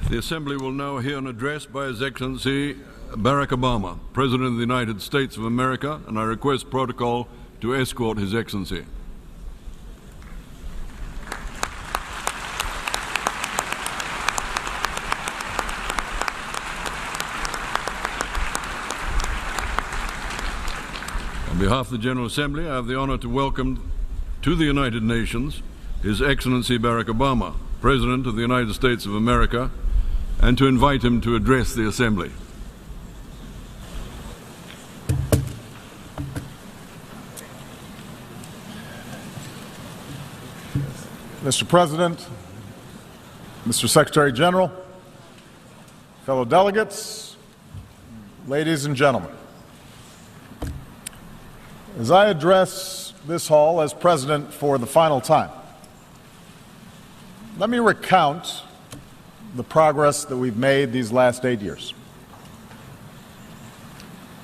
The Assembly will now hear an address by His Excellency Barack Obama, President of the United States of America, and I request protocol to escort His Excellency. On behalf of the General Assembly, I have the honor to welcome to the United Nations His Excellency Barack Obama, President of the United States of America, and to invite him to address the Assembly. Mr. President, Mr. Secretary General, fellow delegates, ladies and gentlemen. As I address this hall as President for the final time, let me recount the progress that we've made these last 8 years.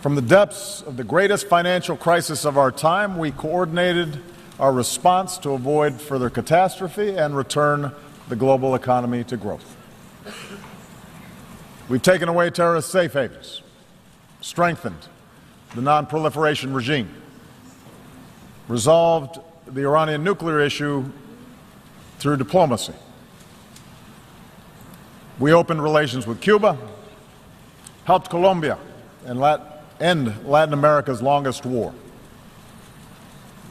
From the depths of the greatest financial crisis of our time, we coordinated our response to avoid further catastrophe and return the global economy to growth. We've taken away terrorist safe havens, strengthened the non-proliferation regime, resolved the Iranian nuclear issue through diplomacy. We opened relations with Cuba, helped Colombia end Latin America's longest war.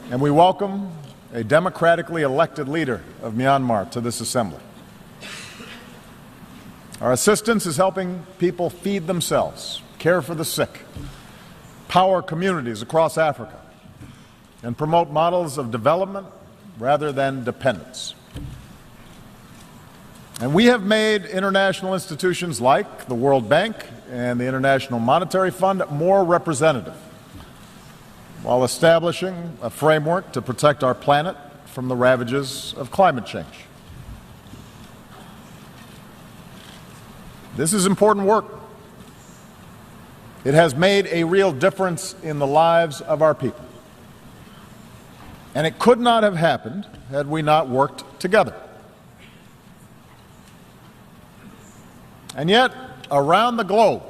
And we welcome a democratically elected leader of Myanmar to this Assembly. Our assistance is helping people feed themselves, care for the sick, power communities across Africa, and promote models of development rather than dependence. And we have made international institutions like the World Bank and the International Monetary Fund more representative, while establishing a framework to protect our planet from the ravages of climate change. This is important work. It has made a real difference in the lives of our people. And it could not have happened had we not worked together. And yet, around the globe,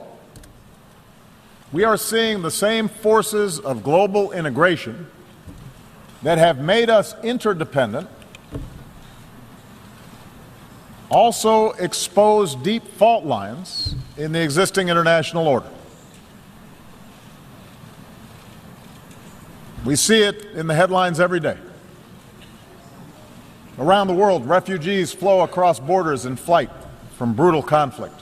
we are seeing the same forces of global integration that have made us interdependent also expose deep fault lines in the existing international order. We see it in the headlines every day. Around the world, refugees flow across borders in flight from brutal conflict.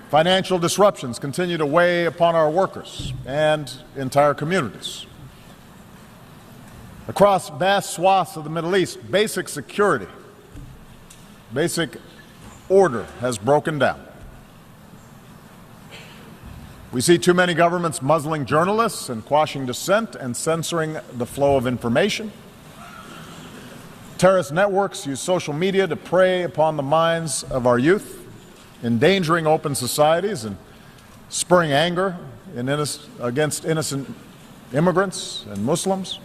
Financial disruptions continue to weigh upon our workers and entire communities. Across vast swaths of the Middle East, basic security, basic order has broken down. We see too many governments muzzling journalists and quashing dissent and censoring the flow of information. Terrorist networks use social media to prey upon the minds of our youth, endangering open societies and spurring anger against innocent immigrants and Muslims.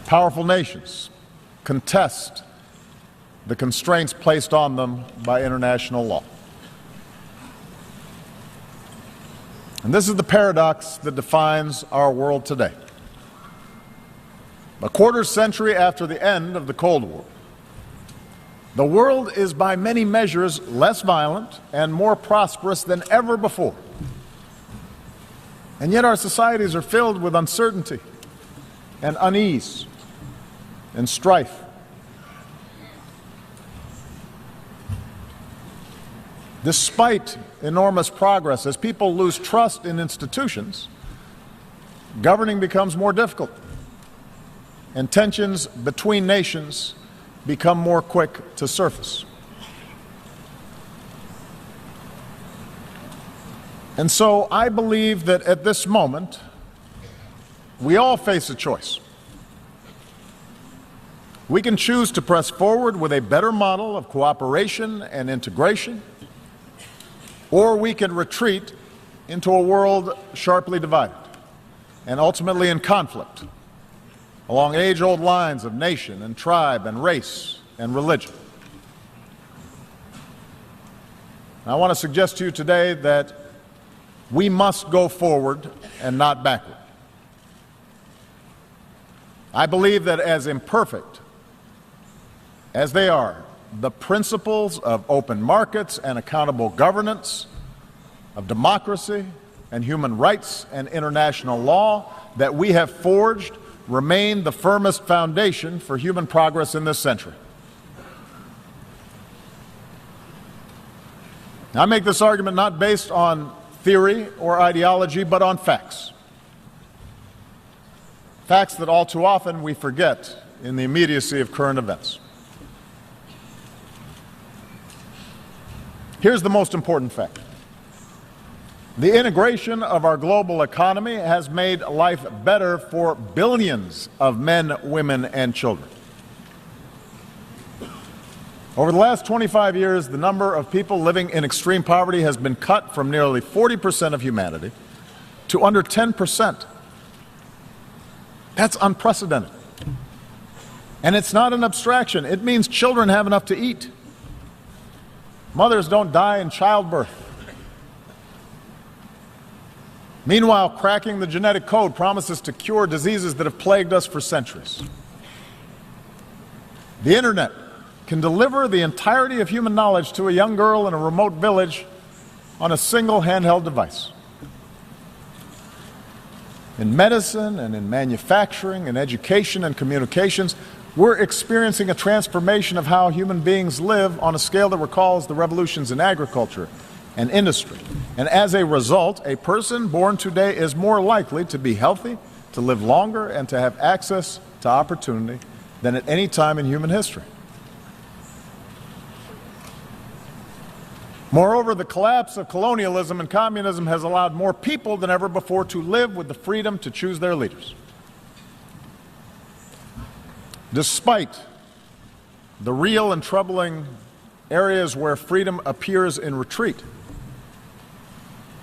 Powerful nations contest the constraints placed on them by international law. And this is the paradox that defines our world today. A quarter century after the end of the Cold War, the world is by many measures less violent and more prosperous than ever before. And yet our societies are filled with uncertainty and unease and strife. Despite enormous progress, as people lose trust in institutions, governing becomes more difficult, and tensions between nations become more quick to surface. And so I believe that at this moment, we all face a choice. We can choose to press forward with a better model of cooperation and integration, or we can retreat into a world sharply divided and ultimately in conflict along age-old lines of nation and tribe and race and religion. I want to suggest to you today that we must go forward and not backward. I believe that as imperfect as they are, the principles of open markets and accountable governance, of democracy and human rights and international law that we have forged remain the firmest foundation for human progress in this century. I make this argument not based on theory or ideology, but on facts. Facts that all too often we forget in the immediacy of current events. Here's the most important fact. The integration of our global economy has made life better for billions of men, women, and children. Over the last 25 years, the number of people living in extreme poverty has been cut from nearly 40% of humanity to under 10%. That's unprecedented. And it's not an abstraction. It means children have enough to eat. Mothers don't die in childbirth. Meanwhile, cracking the genetic code promises to cure diseases that have plagued us for centuries. The internet can deliver the entirety of human knowledge to a young girl in a remote village on a single handheld device. In medicine and in manufacturing and education and communications, we're experiencing a transformation of how human beings live on a scale that recalls the revolutions in agriculture and industry. And as a result, a person born today is more likely to be healthy, to live longer, and to have access to opportunity than at any time in human history. Moreover, the collapse of colonialism and communism has allowed more people than ever before to live with the freedom to choose their leaders. Despite the real and troubling areas where freedom appears in retreat,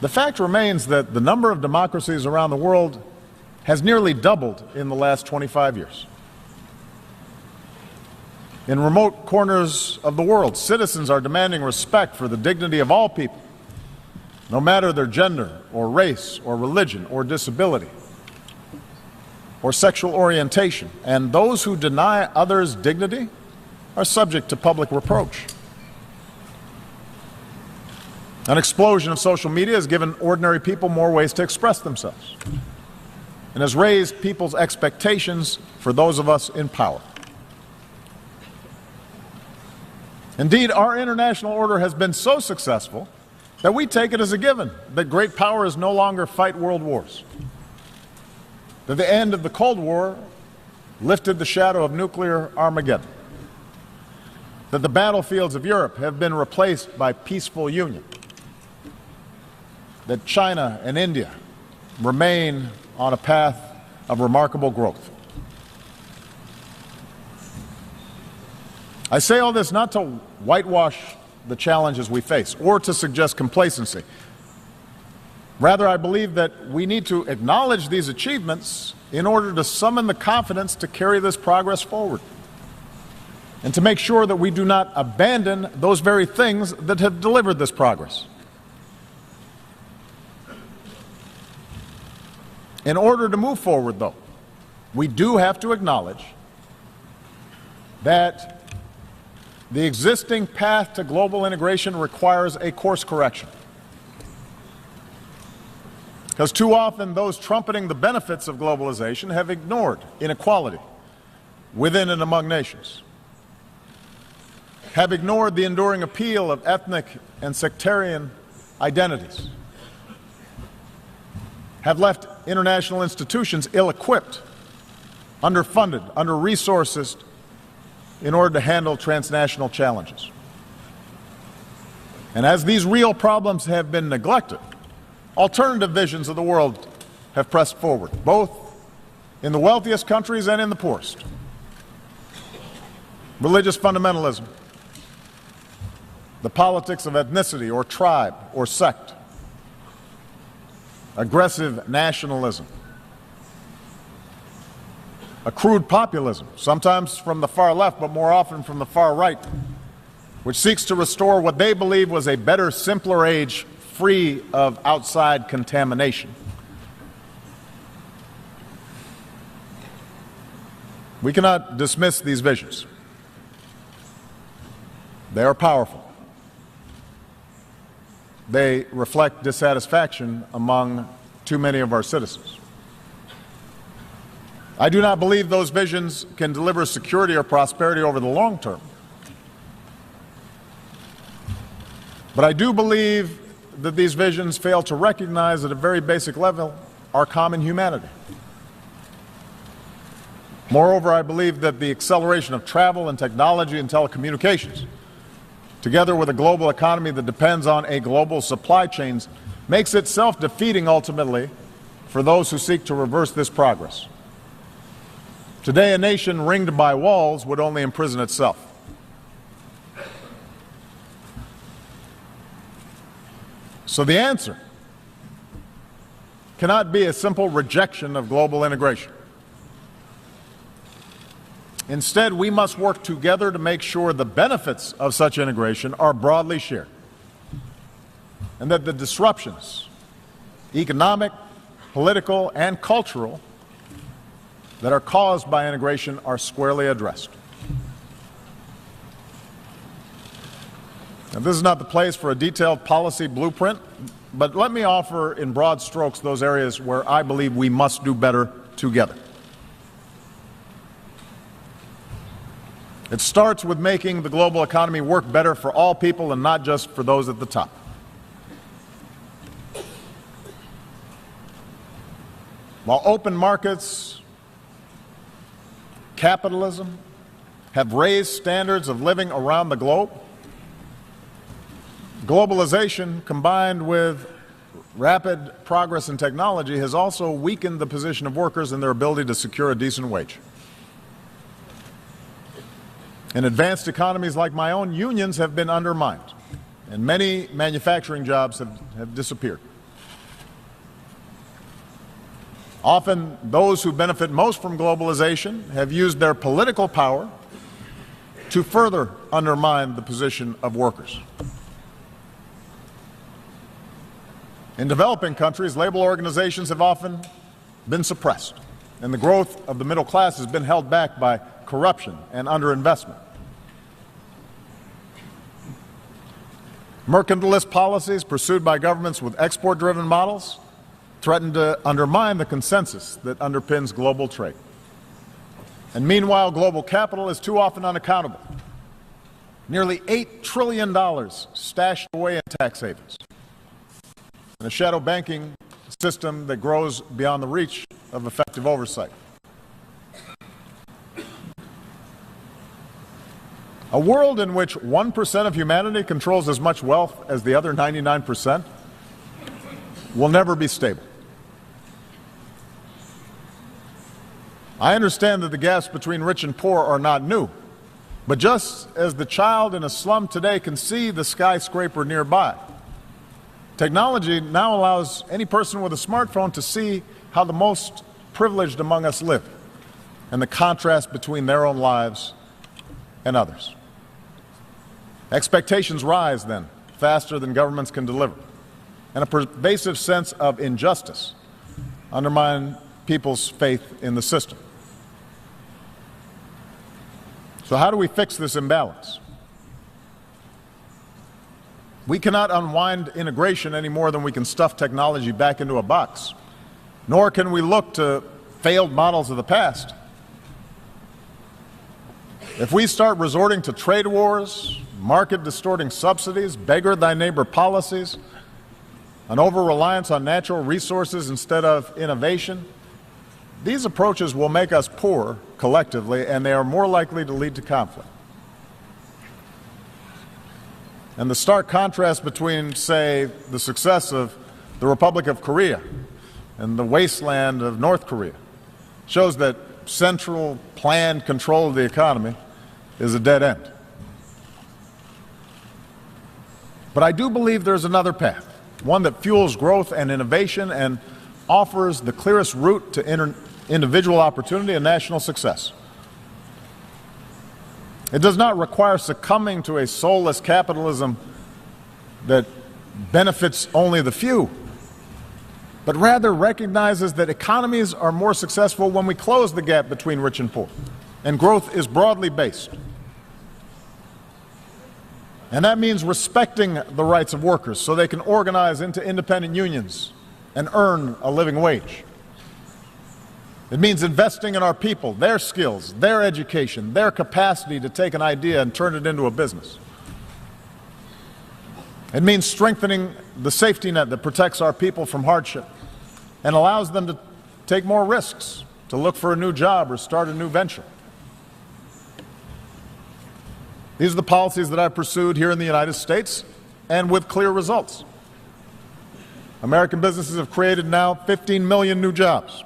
the fact remains that the number of democracies around the world has nearly doubled in the last 25 years. In remote corners of the world, citizens are demanding respect for the dignity of all people, no matter their gender or race or religion or disability or sexual orientation. And those who deny others dignity are subject to public reproach. An explosion of social media has given ordinary people more ways to express themselves and has raised people's expectations for those of us in power. Indeed, our international order has been so successful that we take it as a given that great powers no longer fight world wars, that the end of the Cold War lifted the shadow of nuclear Armageddon, that the battlefields of Europe have been replaced by peaceful union, that China and India remain on a path of remarkable growth. I say all this not to whitewash the challenges we face or to suggest complacency. Rather, I believe that we need to acknowledge these achievements in order to summon the confidence to carry this progress forward and to make sure that we do not abandon those very things that have delivered this progress. In order to move forward, though, we do have to acknowledge that the existing path to global integration requires a course correction. Because too often those trumpeting the benefits of globalization have ignored inequality within and among nations, have ignored the enduring appeal of ethnic and sectarian identities, have left international institutions ill-equipped, underfunded, under-resourced in order to handle transnational challenges. And as these real problems have been neglected, alternative visions of the world have pressed forward, both in the wealthiest countries and in the poorest. Religious fundamentalism, the politics of ethnicity or tribe or sect, aggressive nationalism, a crude populism, sometimes from the far left, but more often from the far right, which seeks to restore what they believe was a better, simpler age free of outside contamination. We cannot dismiss these visions. They are powerful. They reflect dissatisfaction among too many of our citizens. I do not believe those visions can deliver security or prosperity over the long term. But I do believe that these visions fail to recognize at a very basic level our common humanity. Moreover, I believe that the acceleration of travel and technology and telecommunications, together with a global economy that depends on a global supply chain, makes it self-defeating ultimately for those who seek to reverse this progress. Today, a nation ringed by walls would only imprison itself. So the answer cannot be a simple rejection of global integration. Instead, we must work together to make sure the benefits of such integration are broadly shared, and that the disruptions, economic, political, and cultural, that are caused by integration are squarely addressed. Now, this is not the place for a detailed policy blueprint, but let me offer in broad strokes those areas where I believe we must do better together. It starts with making the global economy work better for all people and not just for those at the top. While open markets, capitalism have raised standards of living around the globe, globalization combined with rapid progress in technology has also weakened the position of workers and their ability to secure a decent wage. In advanced economies like my own, unions have been undermined, and many manufacturing jobs have disappeared. Often, those who benefit most from globalization have used their political power to further undermine the position of workers. In developing countries, labor organizations have often been suppressed, and the growth of the middle class has been held back by corruption and underinvestment. Mercantilist policies pursued by governments with export-driven models threaten to undermine the consensus that underpins global trade. And meanwhile, global capital is too often unaccountable. Nearly $8 trillion stashed away in tax havens, and a shadow banking system that grows beyond the reach of effective oversight. A world in which 1% of humanity controls as much wealth as the other 99% will never be stable. I understand that the gaps between rich and poor are not new, but just as the child in a slum today can see the skyscraper nearby, technology now allows any person with a smartphone to see how the most privileged among us live and the contrast between their own lives and others. Expectations rise then, faster than governments can deliver, and a pervasive sense of injustice undermines people's faith in the system. So how do we fix this imbalance? We cannot unwind integration any more than we can stuff technology back into a box, nor can we look to failed models of the past. If we start resorting to trade wars, market-distorting subsidies, beggar-thy-neighbor policies, an over-reliance on natural resources instead of innovation, these approaches will make us poor collectively, and they are more likely to lead to conflict. And the stark contrast between, say, the success of the Republic of Korea and the wasteland of North Korea shows that central planned control of the economy is a dead end. But I do believe there's another path, one that fuels growth and innovation and offers the clearest route to individual opportunity, and national success. It does not require succumbing to a soulless capitalism that benefits only the few, but rather recognizes that economies are more successful when we close the gap between rich and poor, and growth is broadly based. And that means respecting the rights of workers so they can organize into independent unions and earn a living wage. It means investing in our people, their skills, their education, their capacity to take an idea and turn it into a business. It means strengthening the safety net that protects our people from hardship and allows them to take more risks, to look for a new job or start a new venture. These are the policies that I've pursued here in the United States, and with clear results. American businesses have created now 15 million new jobs.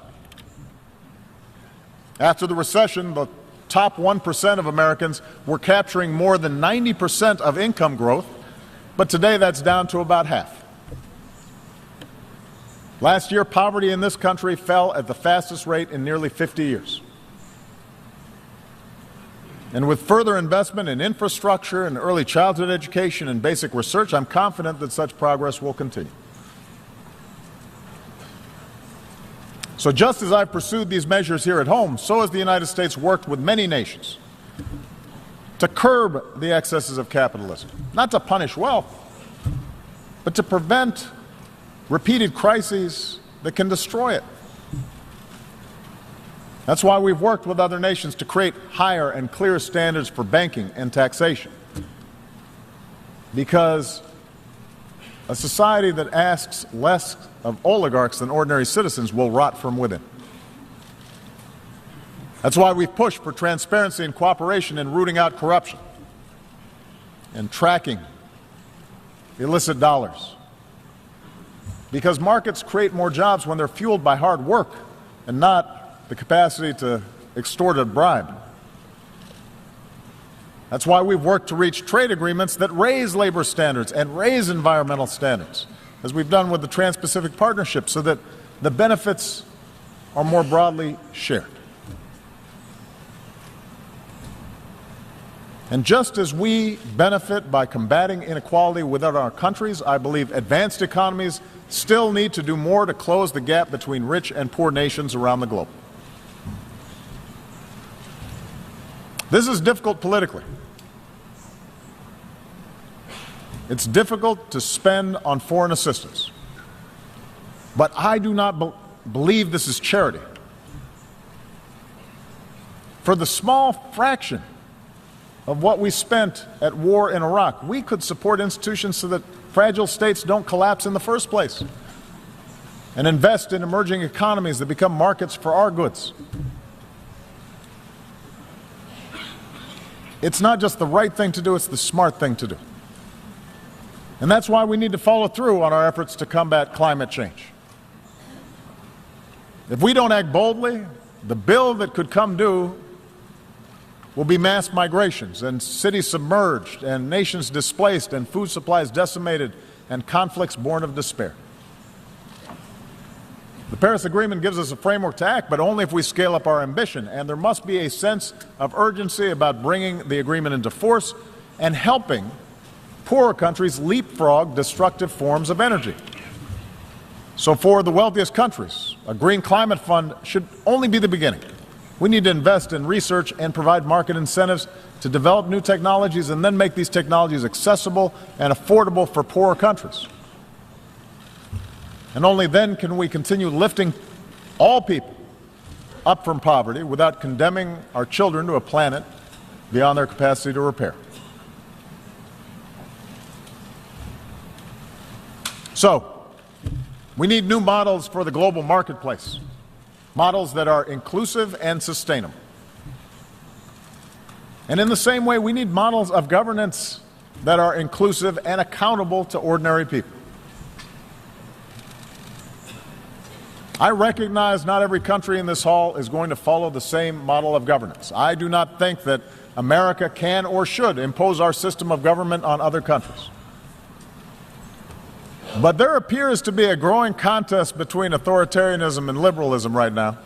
After the recession, the top 1% of Americans were capturing more than 90% of income growth, but today that's down to about half. Last year, poverty in this country fell at the fastest rate in nearly 50 years. And with further investment in infrastructure and early childhood education and basic research, I'm confident that such progress will continue. So just as I've pursued these measures here at home, so has the United States worked with many nations to curb the excesses of capitalism, not to punish wealth, but to prevent repeated crises that can destroy it. That's why we've worked with other nations to create higher and clearer standards for banking and taxation. Because a society that asks less of oligarchs than ordinary citizens will rot from within. That's why we've pushed for transparency and cooperation in rooting out corruption and tracking illicit dollars. Because markets create more jobs when they're fueled by hard work and not the capacity to extort a bribe. That's why we've worked to reach trade agreements that raise labor standards and raise environmental standards, as we've done with the Trans-Pacific Partnership, so that the benefits are more broadly shared. And just as we benefit by combating inequality within our countries, I believe advanced economies still need to do more to close the gap between rich and poor nations around the globe. This is difficult politically. It's difficult to spend on foreign assistance. But I do not believe this is charity. For the small fraction of what we spent at war in Iraq, we could support institutions so that fragile states don't collapse in the first place, and invest in emerging economies that become markets for our goods. It's not just the right thing to do, it's the smart thing to do. And that's why we need to follow through on our efforts to combat climate change. If we don't act boldly, the bill that could come due will be mass migrations and cities submerged and nations displaced and food supplies decimated and conflicts born of despair. The Paris Agreement gives us a framework to act, but only if we scale up our ambition, and there must be a sense of urgency about bringing the agreement into force and helping poorer countries leapfrog destructive forms of energy. So for the wealthiest countries, a green climate fund should only be the beginning. We need to invest in research and provide market incentives to develop new technologies and then make these technologies accessible and affordable for poorer countries. And only then can we continue lifting all people up from poverty without condemning our children to a planet beyond their capacity to repair. So, we need new models for the global marketplace, models that are inclusive and sustainable. And in the same way, we need models of governance that are inclusive and accountable to ordinary people. I recognize not every country in this hall is going to follow the same model of governance. I do not think that America can or should impose our system of government on other countries. But there appears to be a growing contest between authoritarianism and liberalism right now.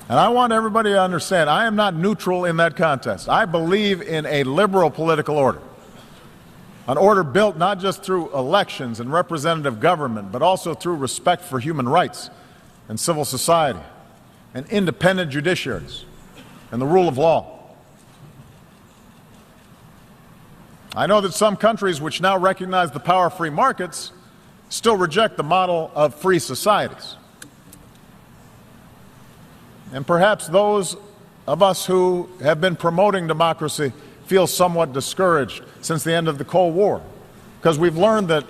And I want everybody to understand, I am not neutral in that contest. I believe in a liberal political order, an order built not just through elections and representative government, but also through respect for human rights and civil society and independent judiciaries and the rule of law. I know that some countries which now recognize the power of free markets still reject the model of free societies. And perhaps those of us who have been promoting democracy feel somewhat discouraged since the end of the Cold War, because we've learned that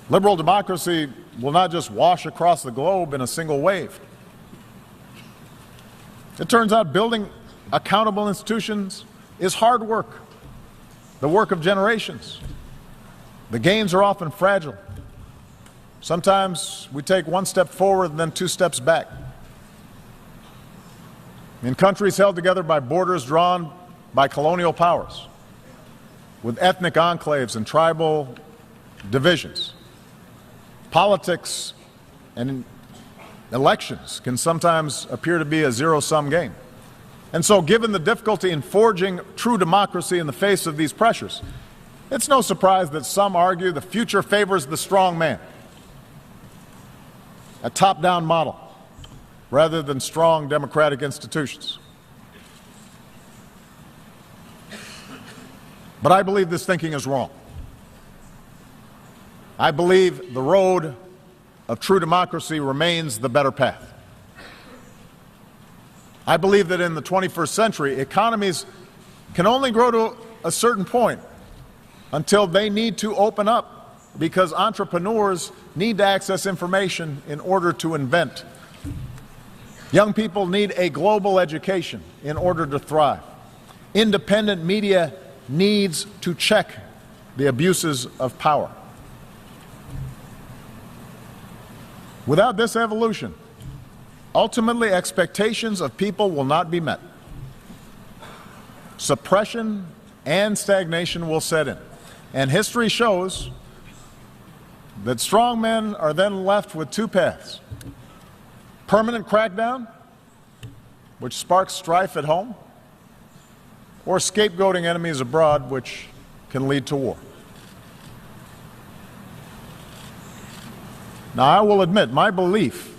liberal democracy will not just wash across the globe in a single wave. It turns out building accountable institutions is hard work, the work of generations. The gains are often fragile. Sometimes we take one step forward and then two steps back. In countries held together by borders drawn by colonial powers, with ethnic enclaves and tribal divisions, politics and elections can sometimes appear to be a zero-sum game. And so, given the difficulty in forging true democracy in the face of these pressures, it's no surprise that some argue the future favors the strong man, a top-down model, rather than strong democratic institutions. But I believe this thinking is wrong. I believe the road of true democracy remains the better path. I believe that in the 21st century, economies can only grow to a certain point until they need to open up, because entrepreneurs need to access information in order to invent. Young people need a global education in order to thrive. Independent media needs to check the abuses of power. Without this evolution, ultimately expectations of people will not be met. Suppression and stagnation will set in. And history shows that strong men are then left with two paths: permanent crackdown, which sparks strife at home, or scapegoating enemies abroad, which can lead to war. Now, I will admit, my belief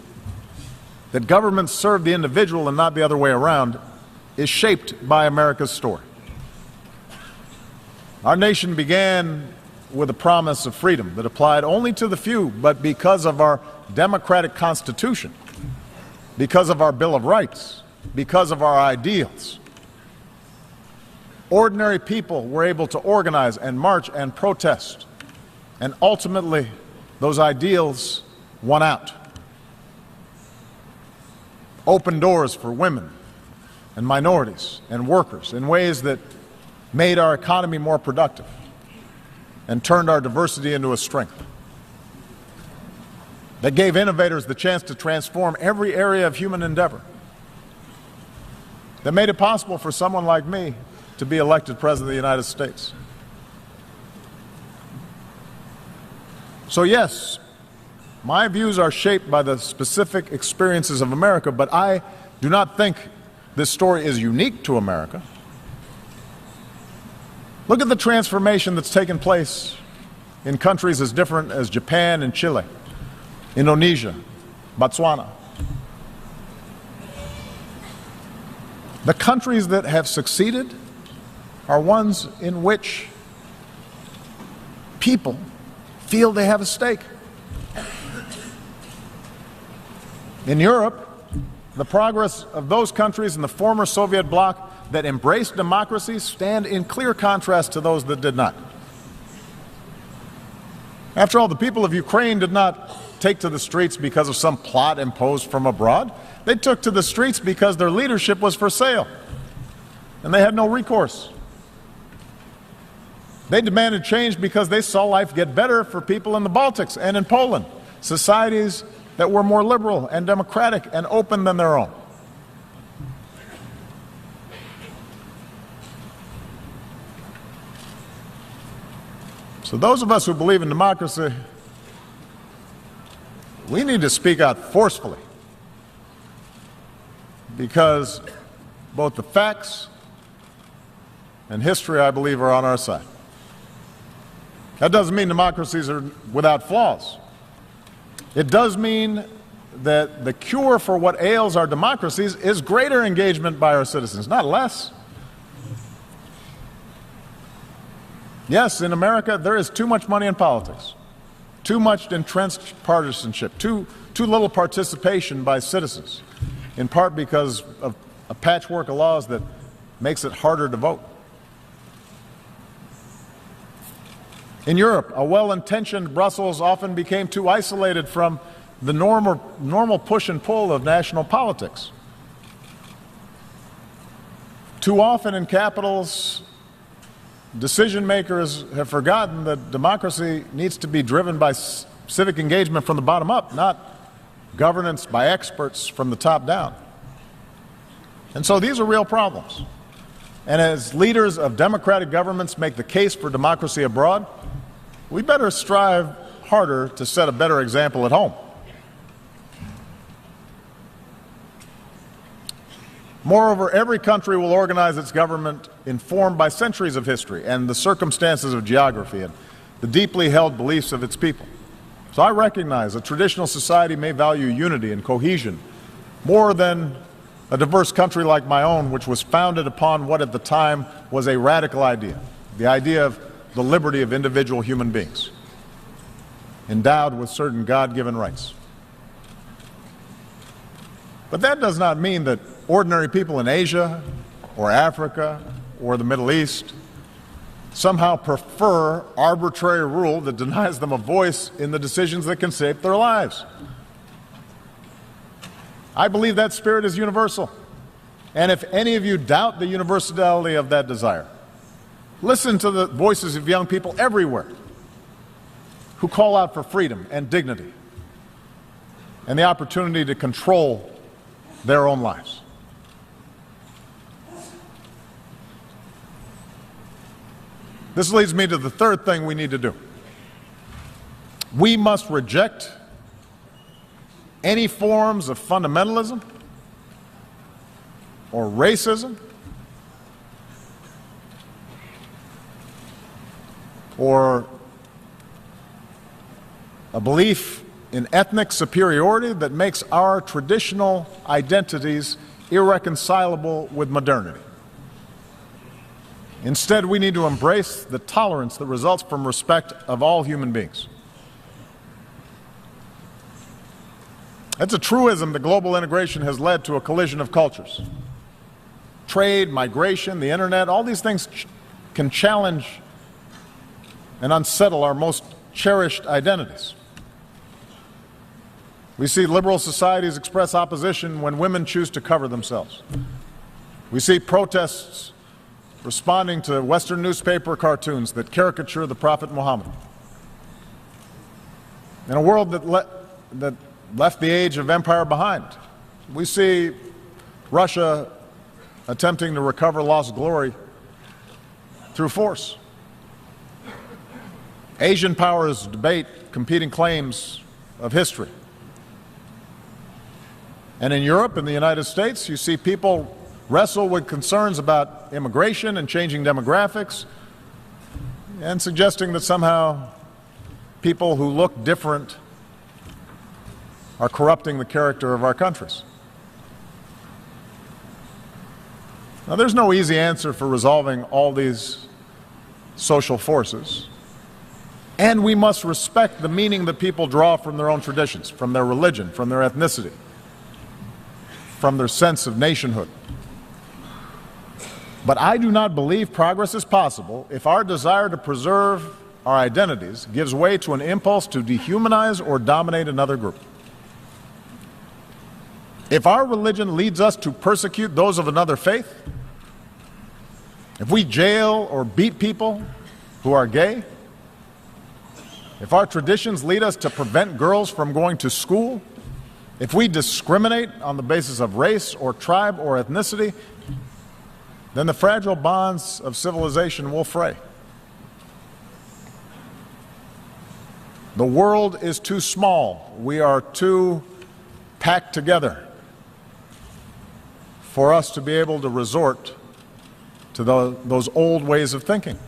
that governments serve the individual and not the other way around is shaped by America's story. Our nation began with a promise of freedom that applied only to the few, but because of our democratic Constitution, because of our Bill of Rights, because of our ideals, ordinary people were able to organize and march and protest, and ultimately those ideals won out. Open doors for women and minorities and workers in ways that made our economy more productive and turned our diversity into a strength. That gave innovators the chance to transform every area of human endeavor. That made it possible for someone like me to be elected President of the United States. So yes, my views are shaped by the specific experiences of America, but I do not think this story is unique to America. Look at the transformation that's taken place in countries as different as Japan and Chile, Indonesia, Botswana. The countries that have succeeded are ones in which people feel they have a stake. In Europe, the progress of those countries in the former Soviet bloc that embraced democracy stand in clear contrast to those that did not. After all, the people of Ukraine did not take to the streets because of some plot imposed from abroad. They took to the streets because their leadership was for sale, and they had no recourse. They demanded change because they saw life get better for people in the Baltics and in Poland, societies that were more liberal and democratic and open than their own. So those of us who believe in democracy, we need to speak out forcefully because both the facts and history, I believe, are on our side. That doesn't mean democracies are without flaws. It does mean that the cure for what ails our democracies is greater engagement by our citizens, not less. Yes, in America, there is too much money in politics, too much entrenched partisanship, too little participation by citizens, in part because of a patchwork of laws that makes it harder to vote. In Europe, a well-intentioned Brussels often became too isolated from the normal push and pull of national politics. Too often in capitals, decision makers have forgotten that democracy needs to be driven by civic engagement from the bottom up, not governance by experts from the top down. And so these are real problems. And as leaders of democratic governments make the case for democracy abroad, we better strive harder to set a better example at home. Moreover, every country will organize its government informed by centuries of history and the circumstances of geography and the deeply held beliefs of its people. So I recognize a traditional society may value unity and cohesion more than a diverse country like my own, which was founded upon what at the time was a radical idea, the idea of the liberty of individual human beings, endowed with certain God-given rights. But that does not mean that ordinary people in Asia or Africa or the Middle East somehow prefer arbitrary rule that denies them a voice in the decisions that can shape their lives. I believe that spirit is universal. And if any of you doubt the universality of that desire, listen to the voices of young people everywhere who call out for freedom and dignity and the opportunity to control their own lives. This leads me to the third thing we need to do. We must reject any forms of fundamentalism or racism or a belief in ethnic superiority that makes our traditional identities irreconcilable with modernity. Instead, we need to embrace the tolerance that results from respect of all human beings. It's a truism that global integration has led to a collision of cultures. Trade, migration, the internet, all these things can challenge and unsettle our most cherished identities. We see liberal societies express opposition when women choose to cover themselves. We see protests responding to Western newspaper cartoons that caricature the Prophet Muhammad. In a world that left the age of empire behind, we see Russia attempting to recover lost glory through force. Asian powers debate competing claims of history. And in Europe and the United States, you see people wrestle with concerns about immigration and changing demographics and suggesting that somehow people who look different are corrupting the character of our countries. Now, there's no easy answer for resolving all these social forces, and we must respect the meaning that people draw from their own traditions, from their religion, from their ethnicity, from their sense of nationhood. But I do not believe progress is possible if our desire to preserve our identities gives way to an impulse to dehumanize or dominate another group. If our religion leads us to persecute those of another faith, if we jail or beat people who are gay, if our traditions lead us to prevent girls from going to school, if we discriminate on the basis of race or tribe or ethnicity, then the fragile bonds of civilization will fray. The world is too small. We are too packed together. for us to be able to resort to those old ways of thinking.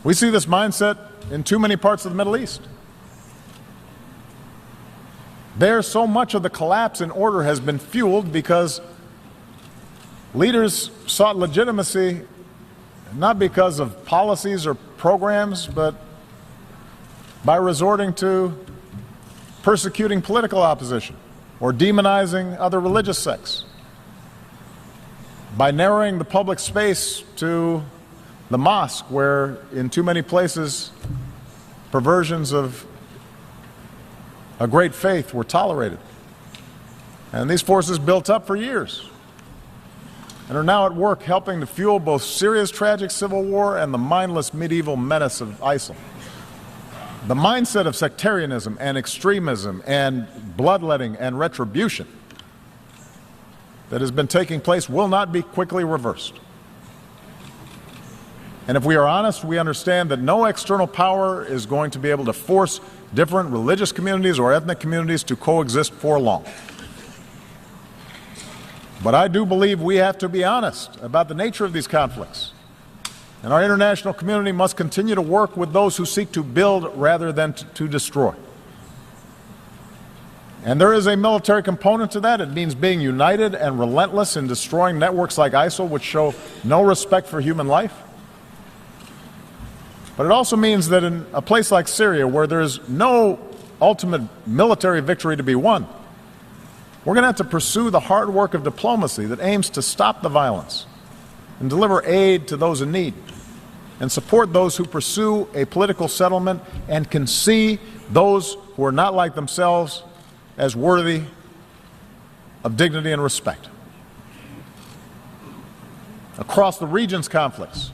We see this mindset in too many parts of the Middle East. There, so much of the collapse in order has been fueled because leaders sought legitimacy not because of policies or programs, but by resorting to persecuting political opposition or demonizing other religious sects, by narrowing the public space to the mosque, where in too many places perversions of a great faith were tolerated. And these forces built up for years and are now at work helping to fuel both Syria's tragic civil war and the mindless medieval menace of ISIL. The mindset of sectarianism and extremism and bloodletting and retribution that has been taking place will not be quickly reversed. And if we are honest, we understand that no external power is going to be able to force different religious communities or ethnic communities to coexist for long. But I do believe we have to be honest about the nature of these conflicts. And our international community must continue to work with those who seek to build rather than to destroy. And there is a military component to that. It means being united and relentless in destroying networks like ISIL, which show no respect for human life. But it also means that in a place like Syria, where there is no ultimate military victory to be won, we're going to have to pursue the hard work of diplomacy that aims to stop the violence and deliver aid to those in need and support those who pursue a political settlement and can see those who are not like themselves as worthy of dignity and respect. Across the region's conflicts,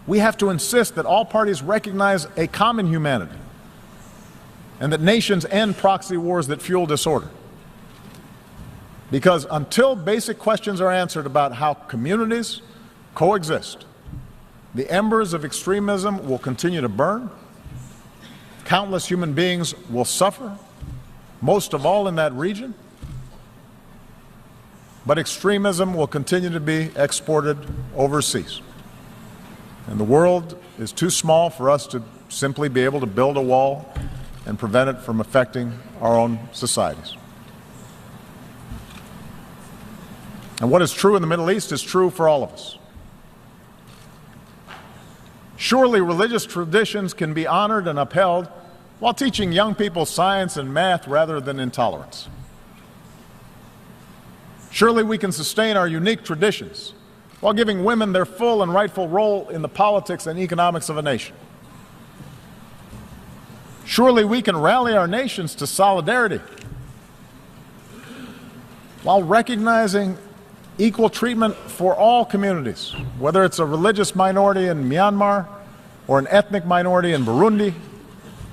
we have to insist that all parties recognize a common humanity and that nations end proxy wars that fuel disorder. Because until basic questions are answered about how communities coexist, the embers of extremism will continue to burn, countless human beings will suffer, most of all in that region, but extremism will continue to be exported overseas. And the world is too small for us to simply be able to build a wall and prevent it from affecting our own societies. And what is true in the Middle East is true for all of us. Surely religious traditions can be honored and upheld while teaching young people science and math rather than intolerance. Surely we can sustain our unique traditions while giving women their full and rightful role in the politics and economics of a nation. Surely we can rally our nations to solidarity while recognizing equal treatment for all communities, whether it's a religious minority in Myanmar or an ethnic minority in Burundi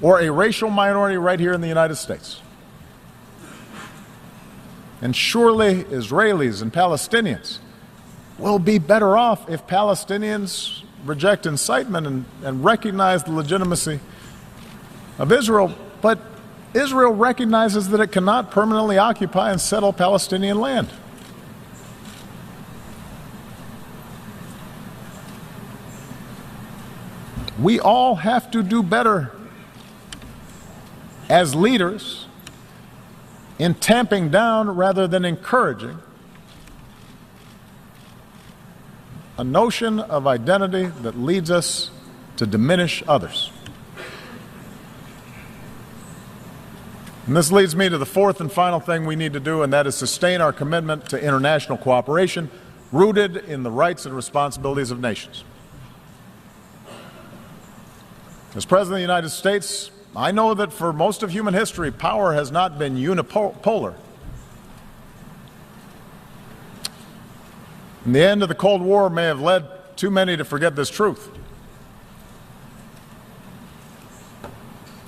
or a racial minority right here in the United States. And surely Israelis and Palestinians will be better off if Palestinians reject incitement and recognize the legitimacy of Israel. But Israel recognizes that it cannot permanently occupy and settle Palestinian land. We all have to do better as leaders in tamping down rather than encouraging a notion of identity that leads us to diminish others. And this leads me to the fourth and final thing we need to do, and that is sustain our commitment to international cooperation rooted in the rights and responsibilities of nations. As President of the United States, I know that for most of human history, power has not been unipolar. And the end of the Cold War may have led too many to forget this truth.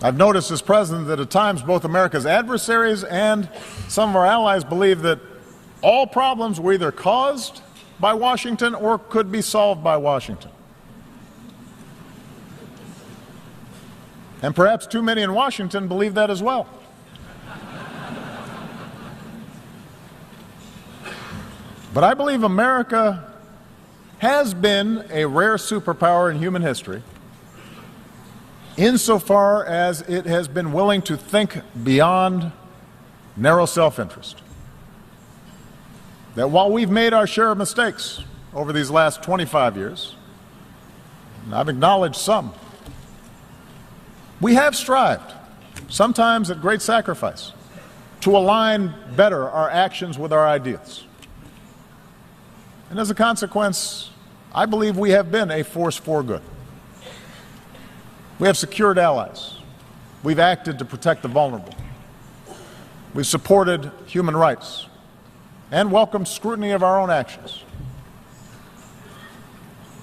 I've noticed as president that at times both America's adversaries and some of our allies believe that all problems were either caused by Washington or could be solved by Washington. And perhaps too many in Washington believe that as well. But I believe America has been a rare superpower in human history insofar as it has been willing to think beyond narrow self-interest. That while we've made our share of mistakes over these last 25 years, and I've acknowledged some, we have strived, sometimes at great sacrifice, to align better our actions with our ideals. And as a consequence, I believe we have been a force for good. We have secured allies. We've acted to protect the vulnerable. We've supported human rights and welcomed scrutiny of our own actions.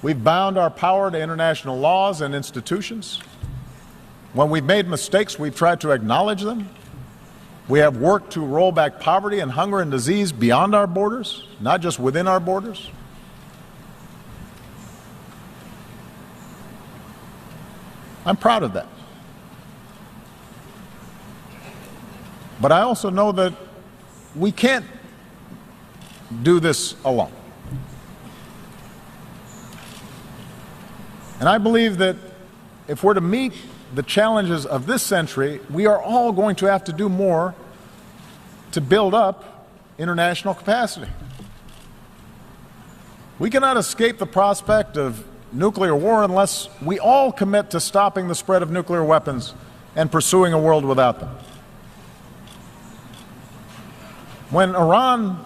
We've bound our power to international laws and institutions. When we've made mistakes, we've tried to acknowledge them. We have worked to roll back poverty and hunger and disease beyond our borders, not just within our borders. I'm proud of that. But I also know that we can't do this alone. And I believe that if we're to meet the challenges of this century, we are all going to have to do more to build up international capacity. We cannot escape the prospect of nuclear war unless we all commit to stopping the spread of nuclear weapons and pursuing a world without them. When Iran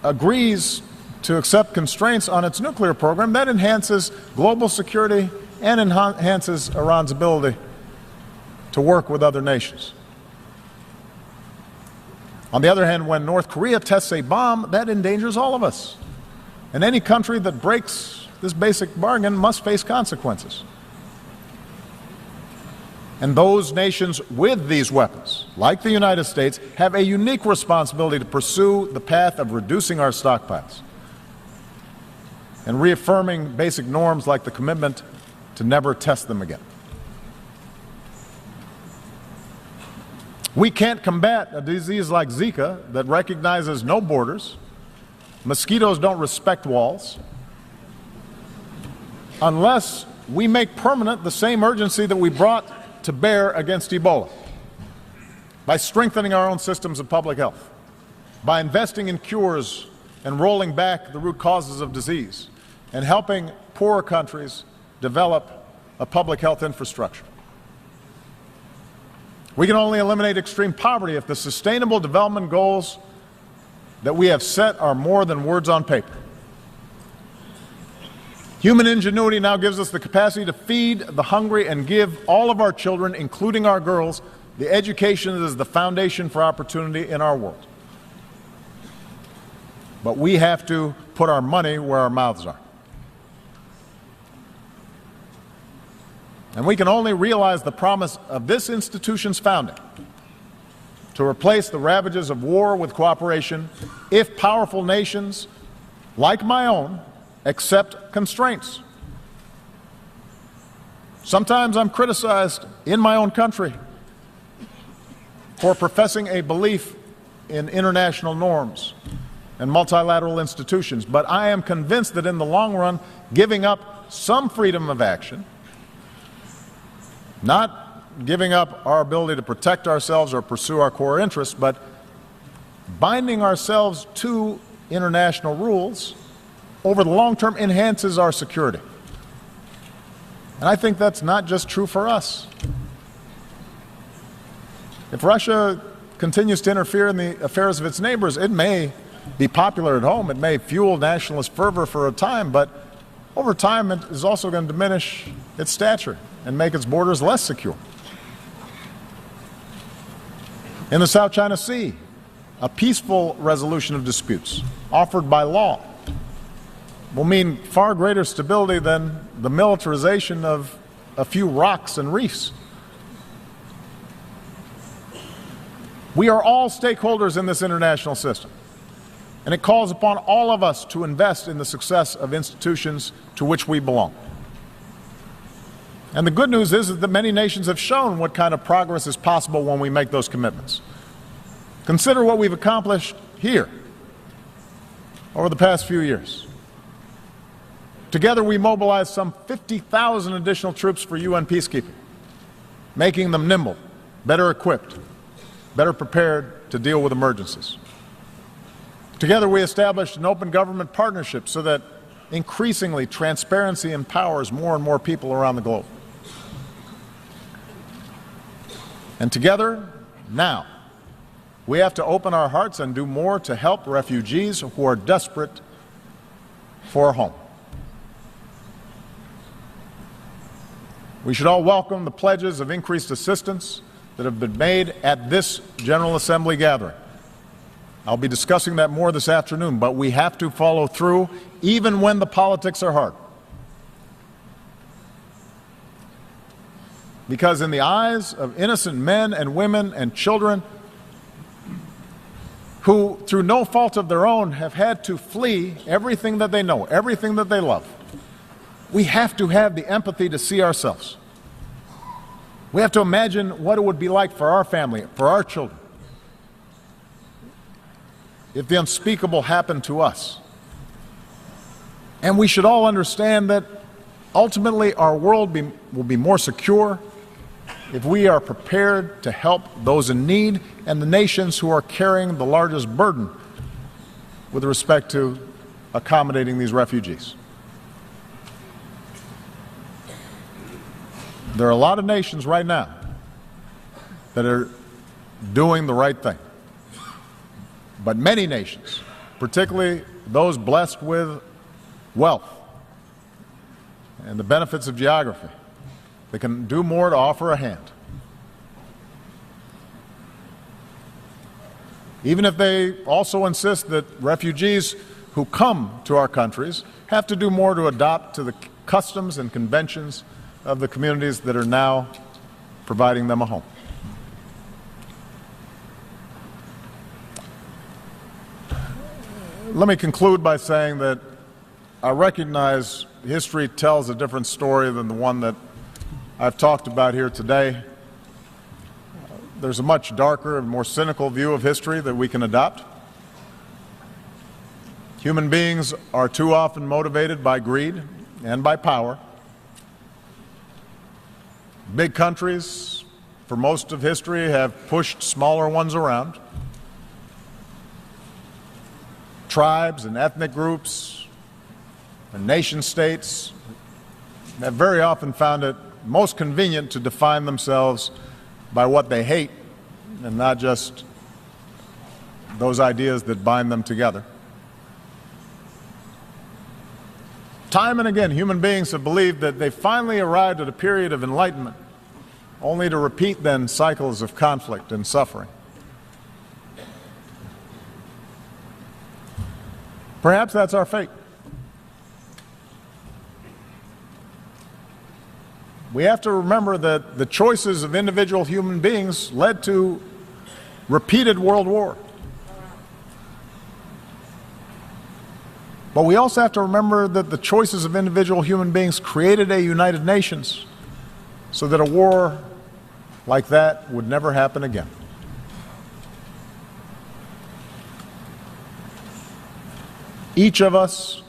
agrees to accept constraints on its nuclear program, that enhances global security and enhances Iran's ability to work with other nations. On the other hand, when North Korea tests a bomb, that endangers all of us. And any country that breaks this basic bargain must face consequences. And those nations with these weapons, like the United States, have a unique responsibility to pursue the path of reducing our stockpiles and reaffirming basic norms like the commitment to never test them again. We can't combat a disease like Zika that recognizes no borders. Mosquitoes don't respect walls, unless we make permanent the same urgency that we brought to bear against Ebola, by strengthening our own systems of public health, by investing in cures and rolling back the root causes of disease, and helping poorer countries develop a public health infrastructure. We can only eliminate extreme poverty if the sustainable development goals that we have set are more than words on paper. Human ingenuity now gives us the capacity to feed the hungry and give all of our children, including our girls, the education that is the foundation for opportunity in our world. But we have to put our money where our mouths are. And we can only realize the promise of this institution's founding, to replace the ravages of war with cooperation, if powerful nations, like my own, accept constraints. Sometimes I'm criticized in my own country for professing a belief in international norms and multilateral institutions, but I am convinced that in the long run, giving up some freedom of action, not giving up our ability to protect ourselves or pursue our core interests, but binding ourselves to international rules over the long term enhances our security. And I think that's not just true for us. If Russia continues to interfere in the affairs of its neighbors, it may be popular at home, it may fuel nationalist fervor for a time, but over time it is also going to diminish its stature and make its borders less secure. In the South China Sea, a peaceful resolution of disputes offered by law will mean far greater stability than the militarization of a few rocks and reefs. We are all stakeholders in this international system, and it calls upon all of us to invest in the success of institutions to which we belong. And the good news is that many nations have shown what kind of progress is possible when we make those commitments. Consider what we've accomplished here. over the past few years. Together, we mobilized some 50,000 additional troops for UN peacekeeping, making them nimble, better equipped, better prepared to deal with emergencies. Together, we established an open government partnership so that increasingly transparency empowers more and more people around the globe. And together, now, we have to open our hearts and do more to help refugees who are desperate for a home. We should all welcome the pledges of increased assistance that have been made at this General Assembly gathering. I'll be discussing that more this afternoon, but we have to follow through even when the politics are hard. Because in the eyes of innocent men and women and children who, through no fault of their own, have had to flee everything that they know, everything that they love, we have to have the empathy to see ourselves. We have to imagine what it would be like for our family, for our children, if the unspeakable happened to us. And we should all understand that ultimately our world will be more secure if we are prepared to help those in need and the nations who are carrying the largest burden with respect to accommodating these refugees. There are a lot of nations right now that are doing the right thing. But many nations, particularly those blessed with wealth and the benefits of geography, they can do more to offer a hand. Even if they also insist that refugees who come to our countries have to do more to adopt to the customs and conventions of the communities that are now providing them a home. Let me conclude by saying that I recognize history tells a different story than the one that I've talked about here today. There's a much darker and more cynical view of history that we can adopt. Human beings are too often motivated by greed and by power. Big countries, for most of history, have pushed smaller ones around. Tribes and ethnic groups and nation-states have very often found it most convenient to define themselves by what they hate and not just those ideas that bind them together. Time and again, human beings have believed that they finally arrived at a period of enlightenment, only to repeat then cycles of conflict and suffering. Perhaps that's our fate. We have to remember that the choices of individual human beings led to repeated world war. But we also have to remember that the choices of individual human beings created a United Nations so that a war like that would never happen again. Each of us,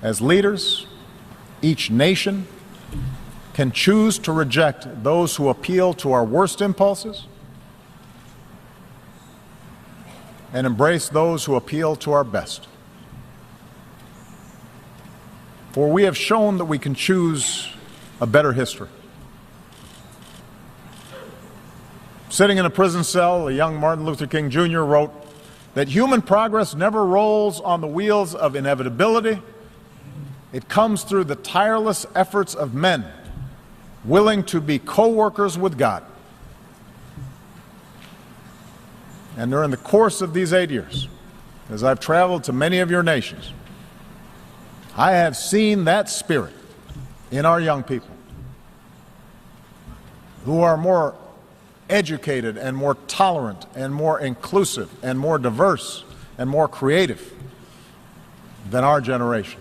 as leaders, each nation, can choose to reject those who appeal to our worst impulses and embrace those who appeal to our best. For we have shown that we can choose a better history. Sitting in a prison cell, a young Martin Luther King Jr. wrote that human progress never rolls on the wheels of inevitability. It comes through the tireless efforts of men willing to be co-workers with God. And during the course of these 8 years, as I've traveled to many of your nations, I have seen that spirit in our young people, who are more educated and more tolerant and more inclusive and more diverse and more creative than our generation,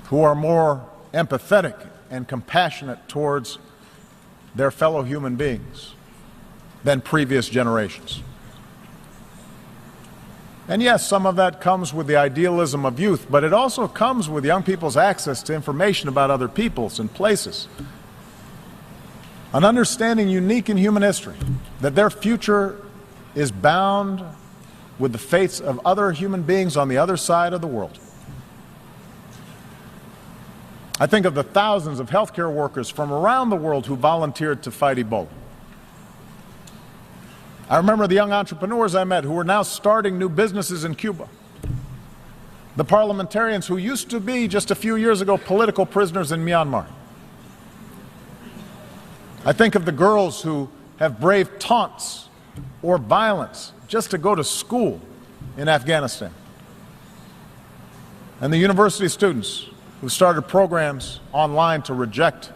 who are more empathetic and compassionate towards their fellow human beings than previous generations. And yes, some of that comes with the idealism of youth, but it also comes with young people's access to information about other peoples and places. An understanding unique in human history that their future is bound with the fates of other human beings on the other side of the world. I think of the thousands of healthcare workers from around the world who volunteered to fight Ebola. I remember the young entrepreneurs I met who are now starting new businesses in Cuba. The parliamentarians who used to be, just a few years ago, political prisoners in Myanmar. I think of the girls who have braved taunts or violence just to go to school in Afghanistan. And the university students who started programs online to reject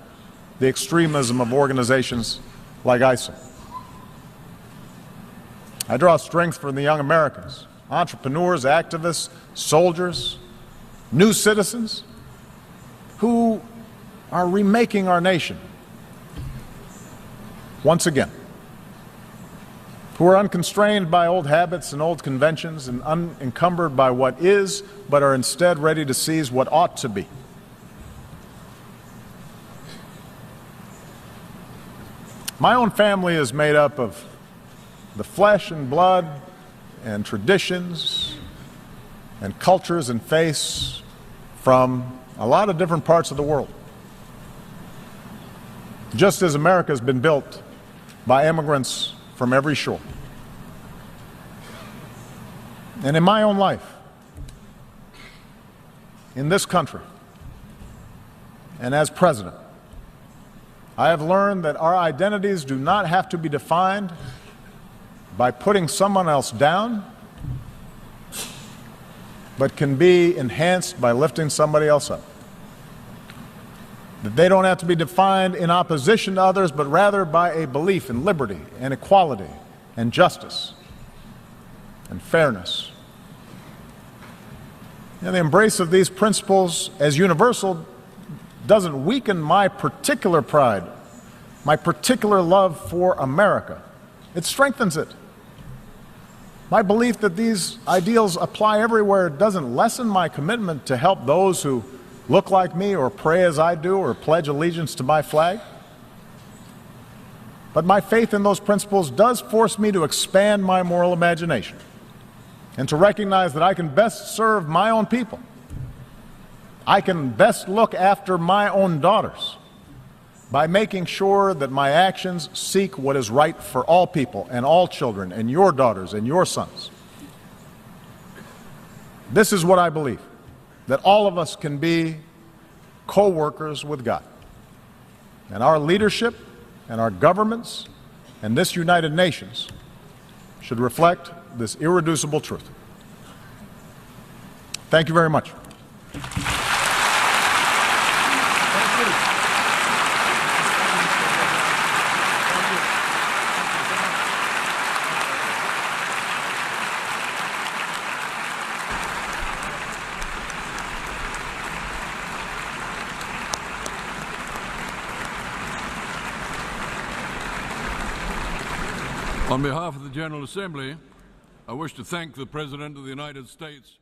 the extremism of organizations like ISIL. I draw strength from the young Americans, entrepreneurs, activists, soldiers, new citizens who are remaking our nation once again, who are unconstrained by old habits and old conventions and unencumbered by what is, but are instead ready to seize what ought to be. My own family is made up of the flesh and blood and traditions and cultures and faiths from a lot of different parts of the world. Just as America has been built by immigrants from every shore. And in my own life, in this country, and as president, I have learned that our identities do not have to be defined by putting someone else down, but can be enhanced by lifting somebody else up. That they don't have to be defined in opposition to others, but rather by a belief in liberty and equality and justice and fairness. And the embrace of these principles as universal doesn't weaken my particular pride, my particular love for America. It strengthens it. My belief that these ideals apply everywhere doesn't lessen my commitment to help those who look like me or pray as I do or pledge allegiance to my flag. But my faith in those principles does force me to expand my moral imagination and to recognize that I can best serve my own people. I can best look after my own daughters by making sure that my actions seek what is right for all people and all children and your daughters and your sons. This is what I believe, that all of us can be co-workers with God. And our leadership and our governments and this United Nations should reflect this irreducible truth. Thank you very much. On behalf of the General Assembly, I wish to thank the President of the United States